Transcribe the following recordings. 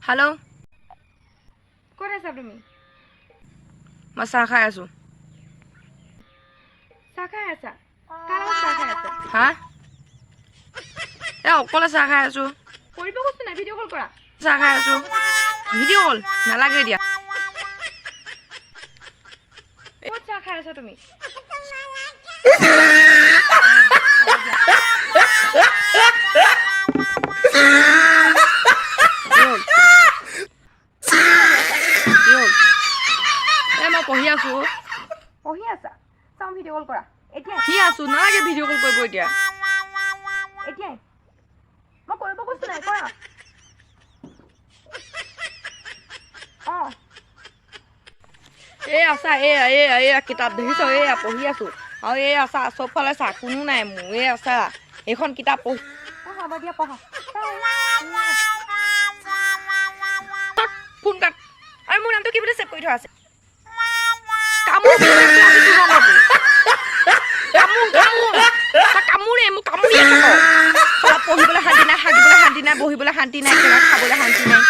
Hello' ক'ত আছা তুমি? মই চাহ খাই আছো। চাহ খাই আছা? কাৰ লগত চাহ খাই আছা? হা অকলে চাহ খাই আছো। কৰিব কৈছো নাই, ভিডিঅ' কল কৰা। চাহ খাই আছো। ভিডিঅ' কল নালাগে দিয়া। ক'ত চাহ খাই আছা তুমি? মই পঢ়ি আছো। পঢ়ি আছা? চাওঁ ভিডিঅ' কল কৰা এতিয়া। পঢ়ি আছো, নালাগে ভিডিঅ' কল কৰিব এতিয়া। এতিয়াই মই কৰিব কৈছো নাই, কৰা। অঁ এই আছা, এয়া কিতাপ দেখিছ, এয়া পঢ়ি আছো। আৰু এই আছা চবফালে চা, কোনো নাই মোৰ। এই আছা এইখন কিতাপ পঢ়ি। হ'ব দিয়া, পঢ়া। Phone cut. আৰু মোৰ নামটো কি বুলি ছেভ কৰি থোৱা আছে? কামোৰে মোক, কামুৰিয়ে থাক। পঢ়িবলৈ শান্তি নাই, হাগিবলৈ শান্তি নাই, বহিবলৈ শান্তি নাই, খাবলৈ শান্তি নাই।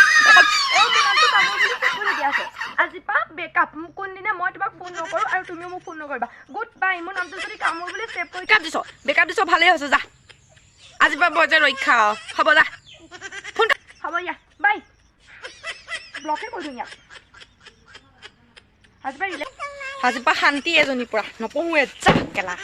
আজিৰ পৰা বেকআপ। কোনদিনা মই তোমাক ফোন নকৰোঁ আৰু তুমিও মোক ফোন নকৰিবা। Good bye. মোৰ নামটো যদি কামোৰ বুলি ছেভ কৰি বেকআপ দিছ, ভালেই হৈছে, যা। আজিৰ পৰা বজাৰ ৰক্ষা। হ'ব যা। ফোন হ'ব দিয়া, বাই। ব্লকে কৰি দিওঁ ইয়াক। আজিৰ পৰা শান্তি এজনীৰ পৰা নপঢ়োৱে, যা কেলা।